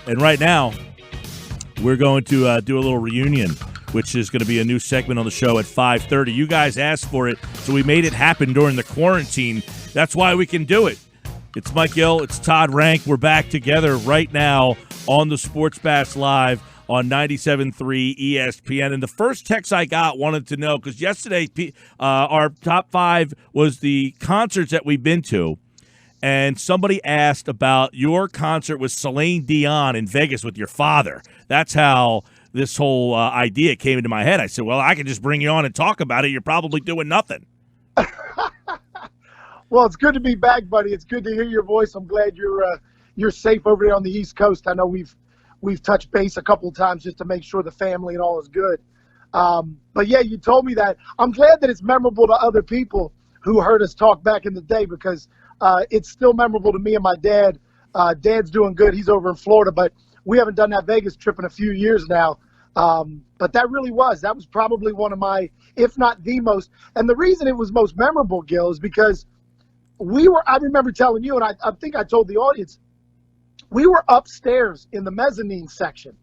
And right now, we're going to do a little reunion, which is going to be a new segment on the show at 5:30. You guys asked for it, so we made it happen during the quarantine. That's why we can do it. It's Mike Gill. It's Todd Reunion. We're back together right now on the Sports Bash Live on 97.3 ESPN. And the first text I got wanted to know, because yesterday our top 5 was the concerts that we've been to. And somebody asked about your concert with Celine Dion in Vegas with your father. That's how this whole idea came into my head. I said, well, I can just bring you on and talk about it. You're probably doing nothing. Well, it's good to be back, buddy. It's good to hear your voice. I'm glad you're safe over there on the East Coast. I know we've touched base a couple of times just to make sure the family and all is good. But, yeah, you told me that. I'm glad that it's memorable to other people who heard us talk back in the day, because it's still memorable to me and my dad. Dad's doing good. He's over in Florida, but we haven't done that Vegas trip in a few years now. But that was probably one of my, if not the most. And the reason it was most memorable, Gil, is because I remember telling you, and I think I told the audience, we were upstairs in the mezzanine section,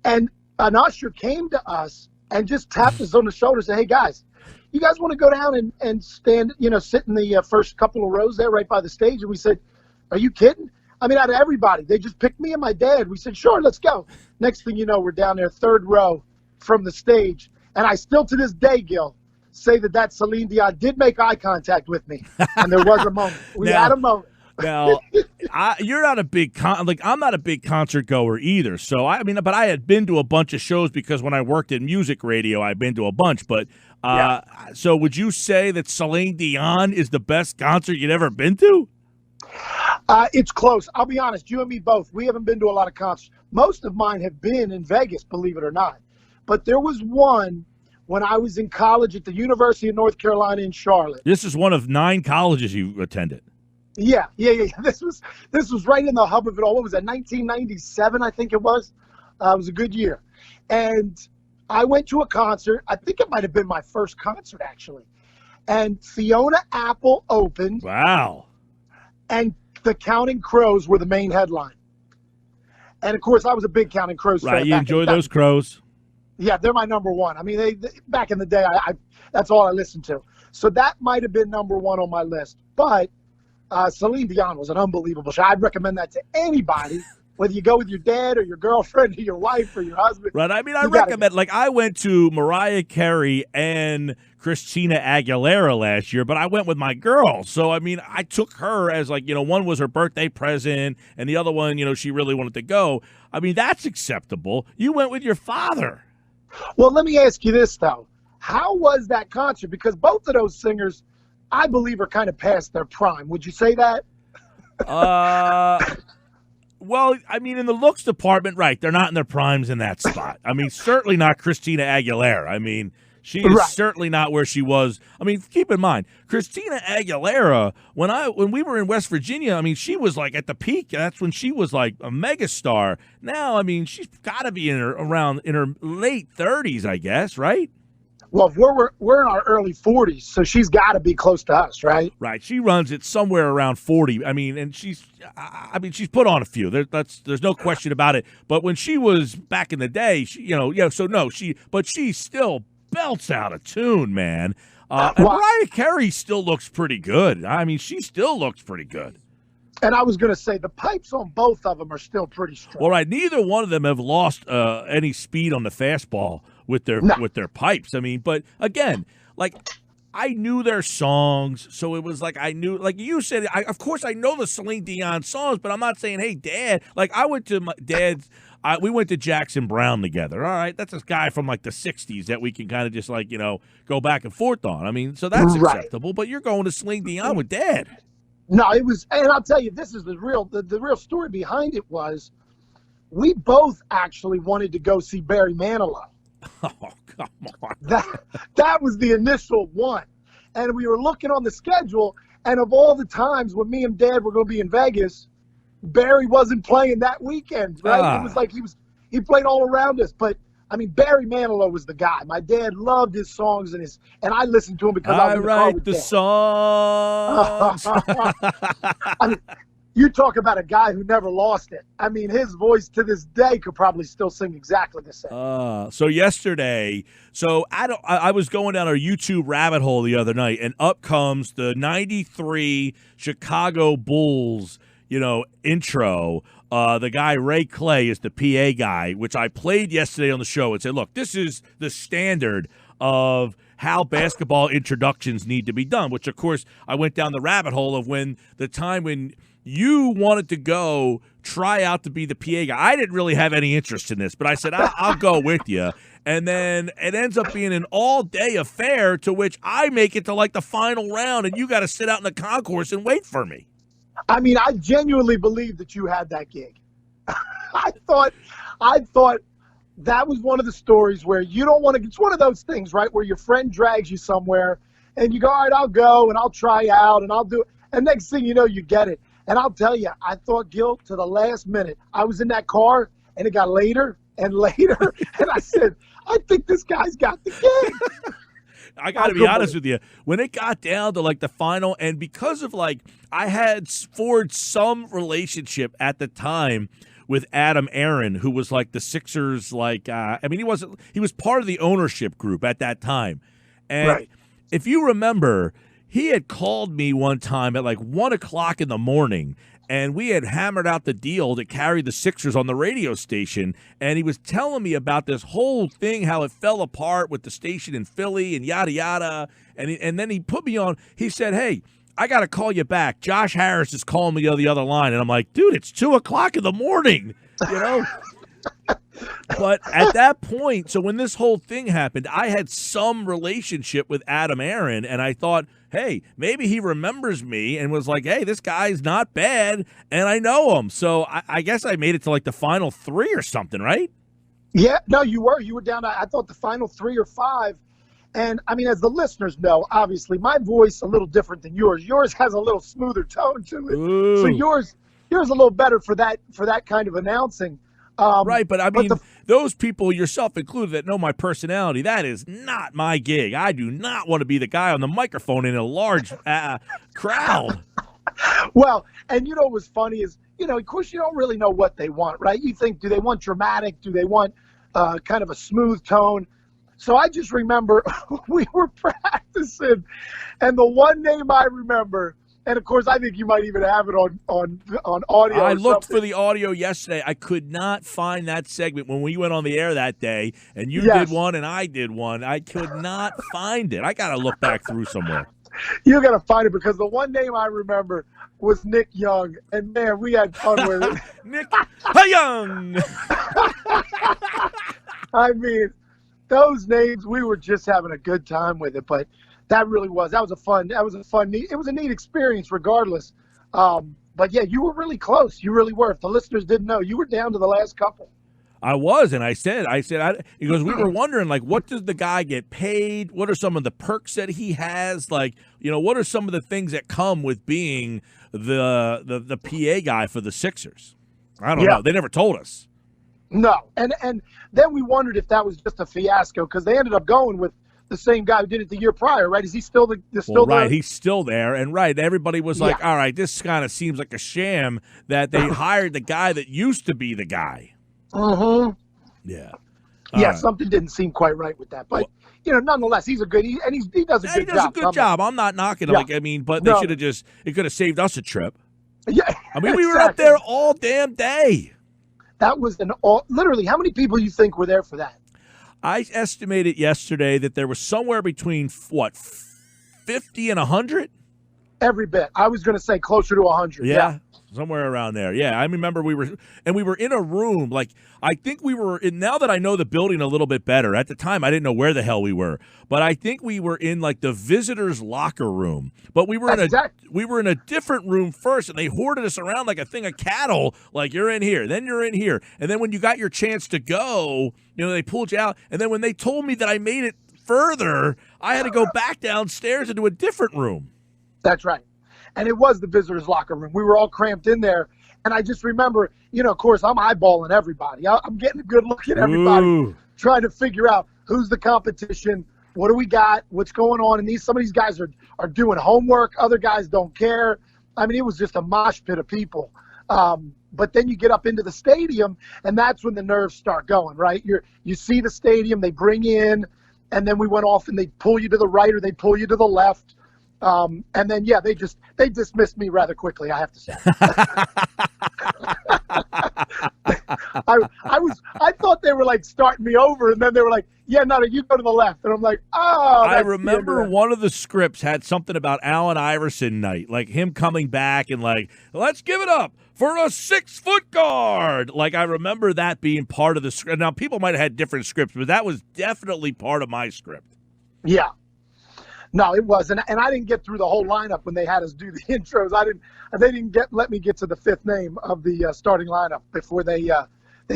and an usher came to us and just tapped us on the shoulder and said, hey, guys, you guys want to go down and stand, sit in the first couple of rows there right by the stage? And we said, are you kidding? I mean, out of everybody, they just picked me and my dad. We said, sure, let's go. Next thing you know, we're down there, third row from the stage. And I still, to this day, Gil, say that Celine Dion did make eye contact with me. And there was a moment. We had a moment. Now, you're not a big I'm not a big concert goer either. So but I had been to a bunch of shows because when I worked in music radio, I've been to a bunch. But So would you say that Celine Dion is the best concert you'd ever been to? It's close. I'll be honest. You and me both. We haven't been to a lot of concerts. Most of mine have been in Vegas, believe it or not. But there was one when I was in college at the University of North Carolina in Charlotte. This is one of 9 colleges you attended. Yeah. This was right in the hub of it all. What was that, 1997, I think it was? It was a good year. And I went to a concert. I think it might have been my first concert, actually. And Fiona Apple opened. Wow. And the Counting Crows were the main headline. And, of course, I was a big Counting Crows fan. Right, you enjoy those Crows? Yeah, they're my number one. I mean, they back in the day, I that's all I listened to. So that might have been number one on my list. But Celine Dion was an unbelievable show. I'd recommend that to anybody, whether you go with your dad or your girlfriend or your wife or your husband. Right. I mean, I recommend, I went to Mariah, Carey, and Christina Aguilera last year, but I went with my girl. So, I mean, I took her as one was her birthday present and the other one, she really wanted to go. I mean, that's acceptable. You went with your father. Well, let me ask you this, though. How was that concert? Because both of those singers, I believe, are kind of past their prime. Would you say that? Well, I mean, in the looks department, right, they're not in their primes in that spot. I mean, certainly not Christina Aguilera. I mean, she is certainly not where she was. I mean, keep in mind, Christina Aguilera, when we were in West Virginia, I mean, she was at the peak. That's when she was a megastar. Now, I mean, she's got to be in her late 30s, I guess, right? Well, if we're in our early 40s, so she's got to be close to us, right? Right. She runs it somewhere around 40. I mean, and she's put on a few. There's no question about it. But when she was back in the day, she still belts out a tune, man. And Mariah Carey still looks pretty good. I mean, she still looks pretty good. And I was going to say, the pipes on both of them are still pretty strong. Well, right, neither one of them have lost any speed on the fastball with their pipes. I mean, but again, I knew their songs, so it was I knew, you said, of course I know the Celine Dion songs, but I'm not saying, hey, Dad. I went to my dad's, we went to Jackson Browne together. All right, that's this guy from the 60s that we can kind of just go back and forth on. I mean, so that's acceptable, but you're going to Celine Dion with Dad. No, it was, and I'll tell you, this is the real story behind it was, we both actually wanted to go see Barry Manilow. Oh, come on. That was the initial one. And we were looking on the schedule, and of all the times when me and Dad were going to be in Vegas, Barry wasn't playing that weekend, right? It was he played all around us. But, I mean, Barry Manilow was the guy. My dad loved his songs, and I listened to him because I was in the car with Dad. songs. I mean, You talk about a guy who never lost it. I mean, his voice to this day could probably still sing exactly the same. So yesterday, I was going down our YouTube rabbit hole the other night, and up comes the '93 Chicago Bulls, intro. The guy Ray Clay is the PA guy, which I played yesterday on the show and said, look, this is the standard of how basketball introductions need to be done, which, of course, I went down the rabbit hole of the time when you wanted to go try out to be the PA guy. I didn't really have any interest in this, but I said, I'll go with you. And then it ends up being an all-day affair to which I make it to, like, the final round, and you got to sit out in the concourse and wait for me. I mean, I genuinely believe that you had that gig. I thought that was one of the stories where you don't want to – it's one of those things, right, where your friend drags you somewhere, and you go, all right, I'll go, and I'll try out, and I'll do it. And next thing you know, you get it. And I'll tell you, I thought, Gill, to the last minute. I was in that car, and it got later and later. And I said, I think this guy's got the gig. I got to be honest with you. When it got down to, like, the final, and because of, like, I had forged some relationship at the time with Adam Aaron, who was, like, the Sixers, like, he was part of the ownership group at that time. And right. If you remember, he had called me one time at like 1 o'clock in the morning, and we had hammered out the deal to carry the Sixers on the radio station, and he was telling me about this whole thing, how it fell apart with the station in Philly and yada, yada, and then he put me on. He said, hey, I got to call you back. Josh Harris is calling me on the other line, and I'm like, dude, it's 2 o'clock in the morning, But at that point, so when this whole thing happened, I had some relationship with Adam Aaron, and I thought, hey, maybe he remembers me and was like, hey, this guy's not bad, and I know him. So I guess I made it to like the final 3 or something, right? Yeah, no, you were. You were down to, I thought, the final 3 or 5. And, I mean, as the listeners know, obviously, my voice a little different than yours. Yours has a little smoother tone to it. Ooh. So yours a little better for that kind of announcing. Right, but I mean, those people, yourself included, that know my personality, that is not my gig. I do not want to be the guy on the microphone in a large crowd. Well, and what was funny is, of course, you don't really know what they want, right? You think, do they want dramatic? Do they want kind of a smooth tone? So I just remember we were practicing, and the one name I remember, and of course I think you might even have it on audio. I looked for the audio yesterday. I could not find that segment when we went on the air that day, and you did one and I did one. I could not find it. I got to look back through somewhere. You got to find it, because the one name I remember was Nick Young, and man, we had fun with it. Nick Young. I mean, those names, we were just having a good time with it, but that was a neat experience regardless. But yeah, you were really close. You really were. If the listeners didn't know, you were down to the last couple. I was, and I said, because we were wondering, like, what does the guy get paid? What are some of the perks that he has? Like, what are some of the things that come with being the PA guy for the Sixers? I don't know. They never told us. No, and then we wondered if that was just a fiasco, because they ended up going with the same guy who did it the year prior, right? Is he still there? Right, he's still there, and everybody was like, all right, this kind of seems like a sham that they hired the guy that used to be the guy. Mm-hmm. Yeah. Yeah, something didn't seem quite right with that, but nonetheless, he does a good job. He does a good job. I'm not knocking him. But they should have it could have saved us a trip. Yeah, I mean, we were up there all damn day. That was literally, how many people you think were there for that? I estimated yesterday that there was somewhere between 50 and 100. Every bit. I was going to say closer to 100. Yeah. Somewhere around there. Yeah, I remember we were in a room, like, I think we were in, now that I know the building a little bit better, at the time I didn't know where the hell we were, but I think we were in like the visitors' locker room, but we were in a different room first, and they hoarded us around like a thing of cattle, like, you're in here, then you're in here, and then when you got your chance to go, they pulled you out, and then when they told me that I made it further, I had to go back downstairs into a different room. That's right. And it was the visitors' locker room. We were all cramped in there. And I just remember, of course, I'm eyeballing everybody. I'm getting a good look at everybody, trying to figure out who's the competition, what do we got, what's going on. And some of these guys are doing homework. Other guys don't care. I mean, it was just a mosh pit of people. But then you get up into the stadium, and that's when the nerves start going, right? You see the stadium, they bring in, and then we went off and they pull you to the right or they pull you to the left. And then, yeah, they dismissed me rather quickly, I have to say. I thought they were like starting me over, and then they were like, yeah, no, you go to the left. And I'm like, oh. I remember one of the scripts had something about Allen Iverson night, like him coming back and like, let's give it up for a 6-foot guard. Like, I remember that being part of the script. Now, people might have had different scripts, but that was definitely part of my script. Yeah. No, it was, and I didn't get through the whole lineup when they had us do the intros. They didn't let me get to the fifth name of the starting lineup before they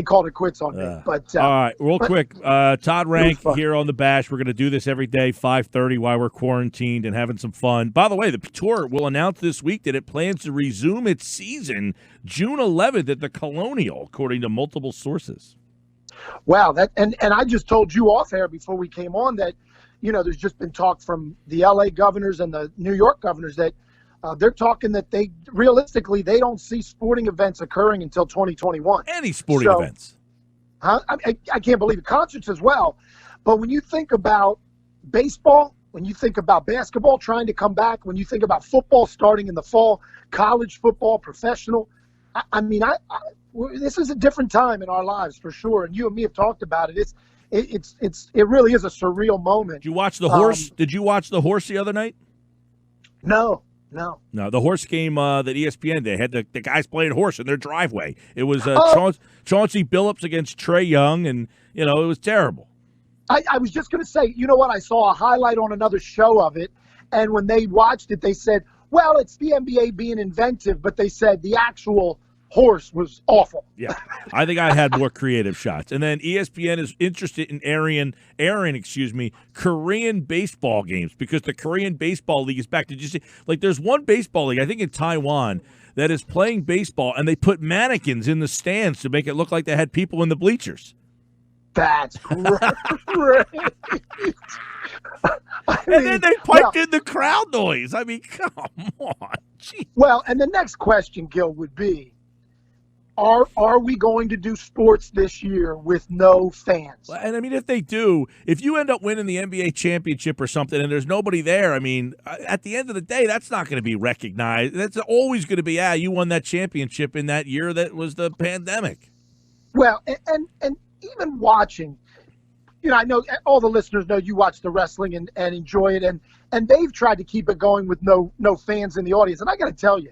called it quits on me. But all right, real quick, Todd Reunion here on the Bash. We're going to do this every day, 5:30, while we're quarantined and having some fun. By the way, the tour will announce this week that it plans to resume its season June 11th at the Colonial, according to multiple sources. Wow, and I just told you off air before we came on that, there's just been talk from the LA governors and the New York governors that they're talking that they don't see sporting events occurring until 2021. Any sporting events. Huh? I can't believe it. Concerts as well. But when you think about baseball, when you think about basketball trying to come back, when you think about football starting in the fall, college football, professional, this is a different time in our lives for sure. And you and me have talked about it. It really is a surreal moment. Did you watch the horse? Did you watch the horse the other night? No, the horse game that ESPN, they had the guys playing horse in their driveway. It was Chauncey Billups against Trey Young, and it was terrible. I was just going to say, you know what? I saw a highlight on another show of it, and when they watched it, they said, well, it's the NBA being inventive, but they said the actual horse was awful. Yeah, I think I had more creative shots. And then ESPN is interested in airing Korean baseball games because the Korean Baseball League is back. Did you see? Like, there's one baseball league, I think in Taiwan, that is playing baseball, and they put mannequins in the stands to make it look like they had people in the bleachers. That's great. And then they piped in the crowd noise. I mean, come on. Jeez. Well, and the next question, Gill, would be, Are we going to do sports this year with no fans? And I mean, if they do, if you end up winning the NBA championship or something and there's nobody there, I mean, at the end of the day, that's not going to be recognized. That's always going to be, you won that championship in that year that was the pandemic. Well, and even watching, I know all the listeners know you watch the wrestling and enjoy it, and they've tried to keep it going with no fans in the audience. And I got to tell you,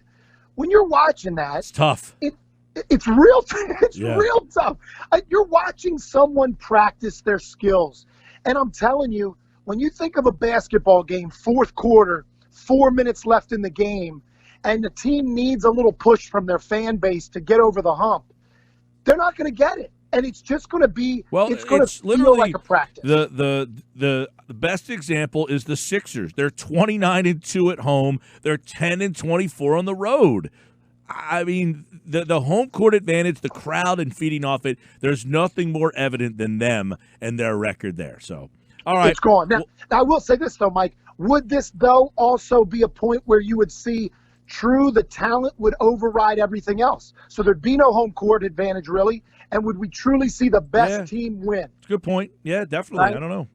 when you're watching that, it's tough. It's real. Real tough. You're watching someone practice their skills, and I'm telling you, when you think of a basketball game, fourth quarter, 4 minutes left in the game, and the team needs a little push from their fan base to get over the hump, they're not going to get it, and it's just going to be. Well, it's going to feel like a practice. The best example is the Sixers. They're 29-2 at home. They're 10-24 on the road. I mean, the home court advantage, the crowd and feeding off it, there's nothing more evident than them and their record there. So, all right. It's gone. Now, I will say this, though, Mike. Would this, though, also be a point where you would see the talent would override everything else? So there'd be no home court advantage, really, and would we truly see the best team win? Good point. Yeah, definitely. Right? I don't know.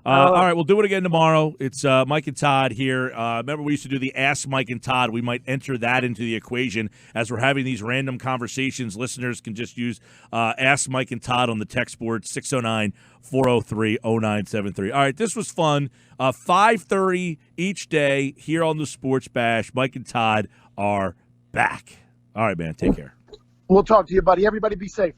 All right, we'll do it again tomorrow. It's Mike and Todd here. Remember, we used to do the Ask Mike and Todd. We might enter that into the equation as we're having these random conversations. Listeners can just use Ask Mike and Todd on the text board, 609-403-0973. All right, this was fun. 5:30 each day here on the Sports Bash. Mike and Todd are back. All right, man, take care. We'll talk to you, buddy. Everybody be safe.